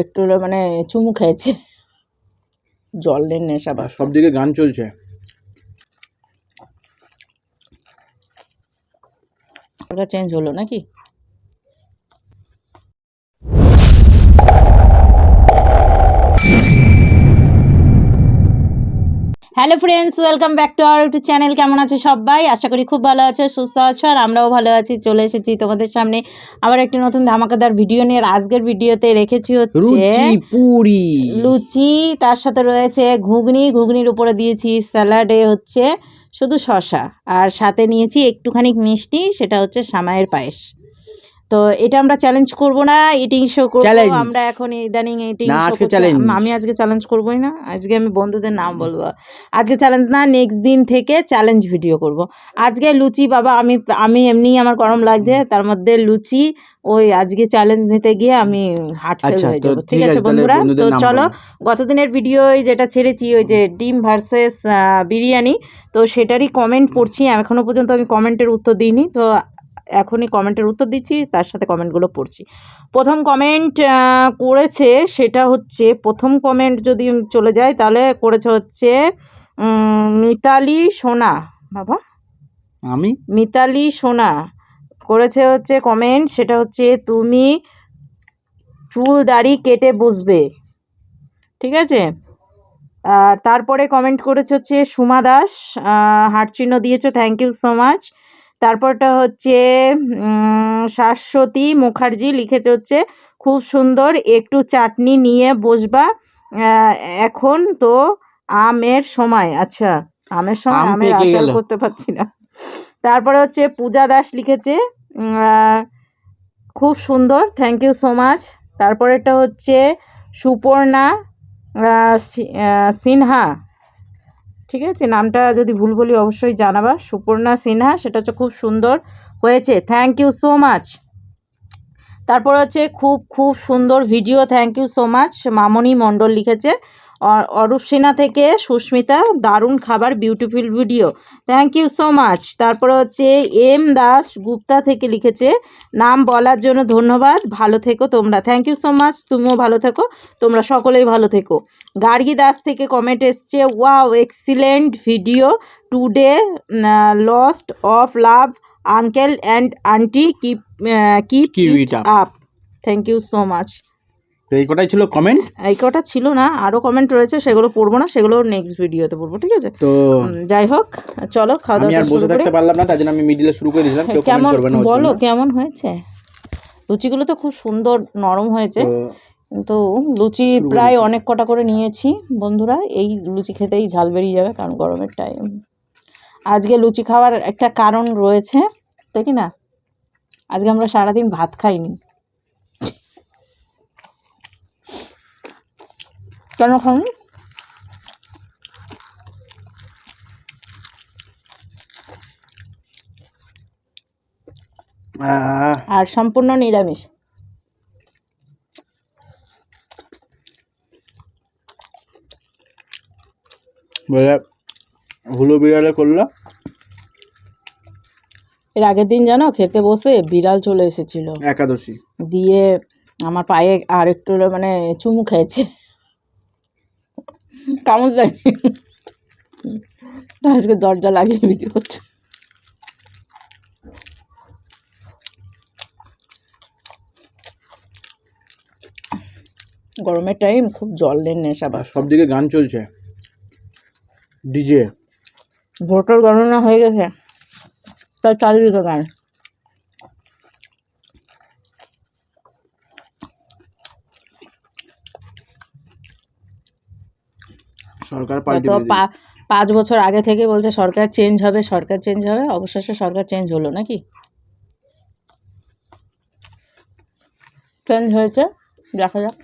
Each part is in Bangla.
একটু মানে চুমু খেয়েছে, জলের নেশা বা সব দিকে গান চলছে। চেঞ্জ হলো নাকি? Hello friends, welcome back to our YouTube channel. কেমন আছো সবাই? আশা করি খুব ভালো আছো, সুস্থ আছো, আর আমরাও ভালো আছি। চলে এসেছি তোমাদের সামনে আবার একটি নতুন ধামাকাদার ভিডিও নিয়ে। আজকের ভিডিওতে রেখেছি হচ্ছে লুচি পুরি, লুচি, তার সাথে রয়েছে ঘুগনি, ঘুগনির উপরে দিয়েছি স্যালাডে হচ্ছে শুধু শসা, আর সাথে নিয়েছি একটুখানি মিষ্টি, সেটা হচ্ছে সামাইয়ের পায়েস। তো এটা আমরা চ্যালেঞ্জ করব না, ইটিং শো করব আমরা এখন। ইদানিং ইটিং না, শো আজকে করছি। চ্যালেঞ্জ। আমি আজকে চ্যালেঞ্জ করবই না, আজকে আমি বন্ধুদের নাম বলবো। আজকে চ্যালেঞ্জ না, নেক্সট দিন থেকে চ্যালেঞ্জ ভিডিও করব। আজকে লুচি বাবা, আমি এমনিই আমার গরম লাগছে, তার মধ্যে লুচি, ওই আজকে চ্যালেঞ্জ নিতে গিয়ে আমি হার্ট ফেল হয়ে যাবো। ঠিক আছে বন্ধুরা, তো চলো গতদিনের ভিডিও যেটা ছেড়েছি, ওই যে ডিম ভার্সেস বিরিয়ানি, তো সেটারই কমেন্ট পড়ছি। এখনো পর্যন্ত আমি কমেন্টের উত্তর দিইনি, তো এখনই কমেন্টের উত্তর দিচ্ছি, তার সাথে কমেন্টগুলো পড়ছি। প্রথম কমেন্ট করেছে, সেটা হচ্ছে প্রথম কমেন্ট যদি চলে যায় তাহলে করেছে হচ্ছে মিতালি সোনা। বাবা, আমি মিতালি সোনা করেছে হচ্ছে কমেন্ট, সেটা হচ্ছে তুমি চুল দাড়ি কেটে বসবে। ঠিক আছে। আর তারপরে কমেন্ট করেছে হচ্ছে সুমা দাস, হার্ট চিহ্ন দিয়েছো, থ্যাংক ইউ সো মাচ। তারপরটা হচ্ছে শাশ্বতী মুখার্জি লিখেছে হচ্ছে খুব সুন্দর, একটু চাটনি নিয়ে বসবা, এখন তো আমের সময়। আচ্ছা, আমের সময়, আমের আচার করতে পারছি না। তারপরে হচ্ছে পূজা দাস লিখেছে খুব সুন্দর, থ্যাংক ইউ সো মাচ। তারপরেটা হচ্ছে সুপর্ণা সিনহা, ঠিক আছে, নামটা যদি ভুল বলি অবশ্যই জানাবা। সুপর্ণা সিনহা, সেটা হচ্ছে খুব সুন্দর হয়েছে, থ্যাংক ইউ সো মাচ। তারপর হচ্ছে খুব খুব সুন্দর video, thank you so much. Mamoni Mondal লিখেছে। অরূপ সিনহা থেকে সুস্মিতা, দারুণ খাবার, beautiful video, thank you so much. তারপরে হচ্ছে এম দাস গুপ্তা থেকে লিখেছে নাম বলার জন্য ধন্যবাদ, ভালো থেকো তোমরা, থ্যাংক ইউ সো মাচ। তুমিও ভালো থেকো, তোমরা সকলেই ভালো থেকো। গার্গী দাস থেকে কমেন্ট এসছে, ওয়াও এক্সিলেন্ট ভিডিও টুডে, লস্ট of love uncle and aunty, keep it up, thank you so much. এই কটাই ছিল কমেন্ট, এই কটা ছিল না, আরও কমেন্ট রয়েছে, সেগুলো পড়বো না, সেগুলো নেক্সট ভিডিওতে পড়বো। ঠিক আছে, তো যাই হোক, চলো খাওয়া দাওয়া শুরু করি। পারলাম না, তাই জন্য আমি মিডিলে শুরু করে দিলাম। কেমন বলো, কেমন হয়েছে? লুচিগুলো তো খুব সুন্দর নরম হয়েছে, কিন্তু লুচি প্রায় অনেক কটা করে নিয়েছি বন্ধুরা। এই লুচি খেতেই ঝাল বেরিয়ে যাবে, কারণ গরমের টাইম। আজকে লুচি খাওয়ার একটা কারণ রয়েছে, তাই কি না? আজকে আমরা সারাদিন ভাত খাইনি। কেন খাইনি? আর সম্পূর্ণ নিরামিষ। হুলো বিড়ালে করলো। এর আগের দিন জানো, খেতে বসে বিড়াল চলে এসেছিল, একাদশী দিয়ে আমার পায়ে আর একটু মানে চুমু খেয়েছে, কেমন লাগে। আজকে দরজা লাগিয়ে ভিডিও করছে। গরমের টাইম, খুব জলের নেশা বা সব দিকে গান চলছে, ডিজে। ভোটার গণনা হয়ে গেছে, তার চারিদিকে গান। সরকার 5 বছর আগে থেকে বলছে সরকার চেঞ্জ হবে, সরকার চেঞ্জ হবে, অবশেষে সরকার চেঞ্জ হলো নাকি? চেঞ্জ হয়েছে, দেখা যাক।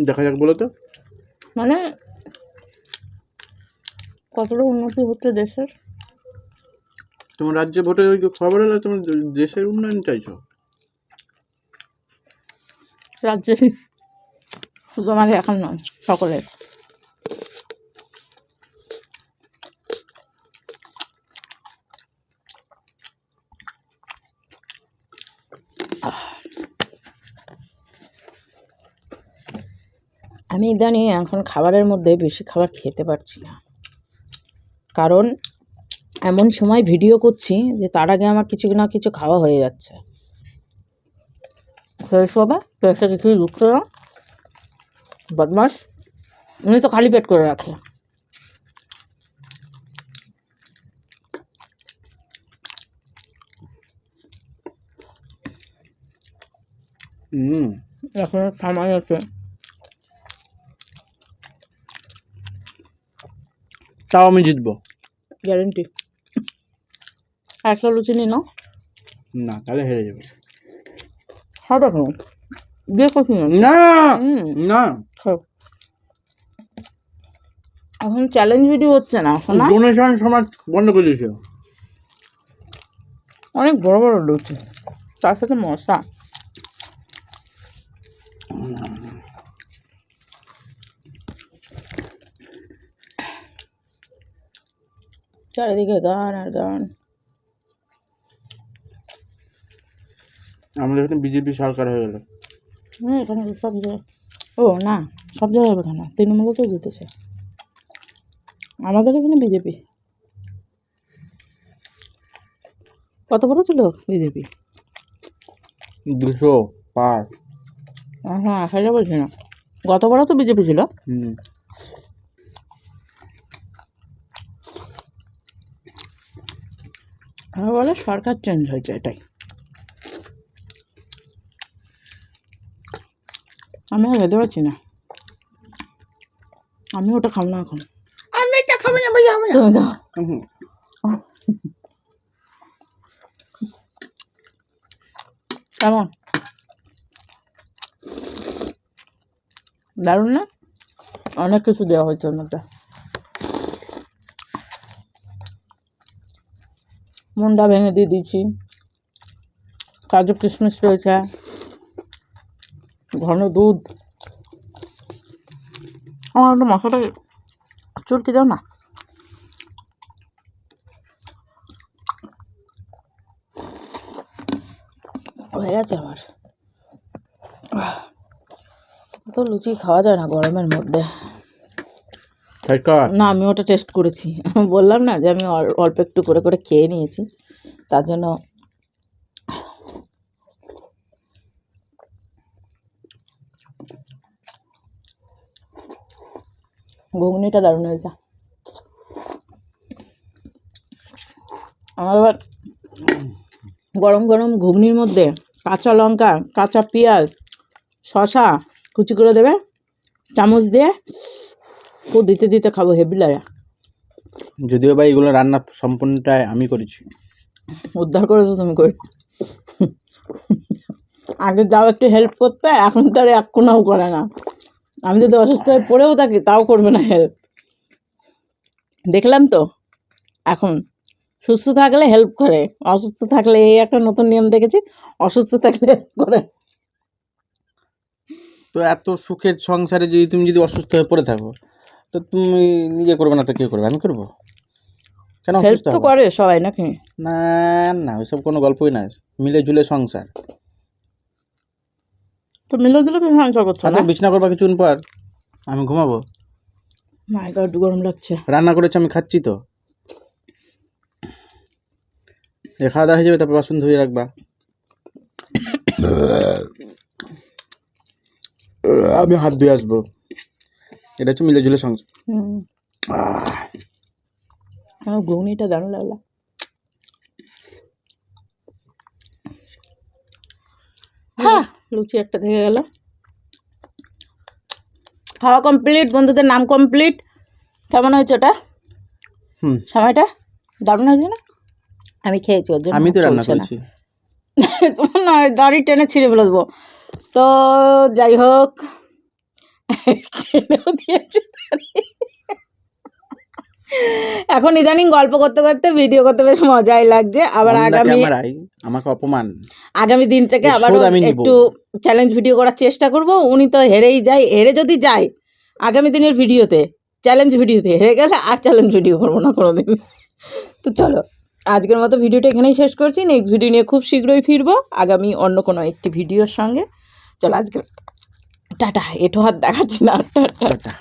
দেখা যাক বলো তো, মানে কতটা উন্নতি হচ্ছে দেশের। তোমার রাজ্যে ভোটের ওই খবর হলো, তোমার দেশের উন্নয়ন চাইছো? রাজ্যে শুধু আমার এখন নয়, সকলের। আমি ইদানিং এখন খাবারের মধ্যে বেশি খাবার খেতে পারছি না, কারণ এমন সময় ভিডিও করছি যে তার আগে আমার কিছু না কিছু খাওয়া হয়ে যাচ্ছে। শেষ হবে পেটটা কিছুই ঢুকছে না, বদমাস। উনি তো খালি পেট করে রাখে। এখন সময় আছে, তাও আমি জিতবো। গ্যারেন্টি। একটা লুচি নিন না, তাহলে হেরে যাবে। খাওয়া কেন দিয়ে করছি না না, এখন চ্যালেঞ্জ ভিডিও হচ্ছে না শোনা, ডোনেশন সমাজ বন্ধ করে দিয়েছে। অনেক বড় বড় লুচি, তার সাথে মশলা। চারিদিকে গান আর গান। আমাদের এখানে বিজেপি সরকার হয়ে গেল। এখানে সব জায়গায়, ও না সব জায়গায় হবে কেন, তৃণমূলও তো জিতেছে। আমাদের এখানে বিজেপি। কত বড় ছিল বিজেপি? 200 পার। হ্যাঁ সেটা বলছি না, গত বড় তো বিজেপি ছিল। বলে সরকার চেঞ্জ হয়েছে, এটাই। আমি আর খেতে পারছি না, আমি ওটা খাবো না এখন। আমি এটা খাবো না ভাইয়া, আমি তুমি খাও। কেমন দারুণ না? অনেক কিছু দেওয়া হয়েছে ওর মধ্যে। মুন্ডা ভেঙে দিয়ে দিয়েছি, কাজু কিশমিশ রয়েছে, ঘন দুধ। আমার একটু মশলাটা চুরকি দাও না। হয়ে গেছে আমার। তো লুচি খাওয়া যায় না গরমের মধ্যে। না আমি ওটা টেস্ট করেছি, বললাম না যে আমি অল্প একটু করে করে খেয়ে নিয়েছি, তার জন্য। ঘুগনিটা দারুণ হয়েছে। আমার আবার গরম গরম ঘুগনির মধ্যে কাঁচা লঙ্কা, কাঁচা পেঁয়াজ, শসা কুচি করে দেবে, চামচ দিয়ে খুব দিতে দিতে খাবো, হেভি লাগে। যদিও বা এগুলো রান্না সম্পূর্ণটাই আমি করেছি। উদ্ধার করেছো তুমি করে। আগে যাও একটু হেল্প করতে, এখন তো আর এক কোনাও করে না। আমি যদি অসুস্থ হয়ে পড়েও থাকি তাও করবে না হেল্প। দেখলাম তো, এখন সুস্থ থাকলে হেল্প করে, অসুস্থ থাকলে এই একটা নতুন নিয়ম দেখেছি, অসুস্থ থাকলে হেল্প করে। তো এত সুখের সংসারে যদি অসুস্থ হয়ে পড়ে থাকো, তো তুমি নিজে করবে না তো কে করবে? আমি করবো কেন? হেল্প তো করে সবাই নাকি? না না, ওইসব কোনো গল্পই না, মিলে ঝুলে সংসার। তো মিলে দিলে তুমি সংসার করছো না? বিছনা করবা কিছুক্ষণ পর, আমি ঘুমাবো। মাই গড গরম লাগছে। রান্না করেছি আমি খাচ্ছি তো, খাওয়া দাওয়া হয়ে যাবে, তারপর বাসন ধুয়ে রাখবা। আমি হাত ধুয়ে আসবো। এটা হচ্ছে মিলে ঝুলে সংসার। আমার ঘুগনিটা দারুণ লাগলো। লুচি একটা থেকে গেল। খাওয়া কমপ্লিট, বন্ধুদের নাম কমপ্লিট। কেমন হয়েছে ওটা? সময়টা দারুণ হয়েছে না? আমি খেয়েছি, ওর জন্য আমি তো রান্না করেছি। তোমার নয়, দাড়ি টেনে ছিঁড়ে ফেলে দেবো। তো যাই হোক, টেনেও দিয়েছি। এখন ইদানিং গল্প করতে করতে ভিডিও করতে বেশ মজাই লাগছে। আবার আমাকে অপমান, আগামী দিন থেকে আবার একটু চ্যালেঞ্জ ভিডিও করার চেষ্টা করব। উনি তো হেরেই যায়, হেরে যদি যায় আগামী দিনের ভিডিওতে, চ্যালেঞ্জ ভিডিওতে হেরে গেলে আর চ্যালেঞ্জ ভিডিও করবো না কোনোদিন। তো চলো আজকের মতো ভিডিওটা এখানেই শেষ করছি। নেক্সট ভিডিও নিয়ে খুব শীঘ্রই ফিরবো আগামী অন্য কোনো একটি ভিডিওর সঙ্গে। চলো আজকে টাটা, এটো হাত দেখাচ্ছি না, টাটা। টাটা।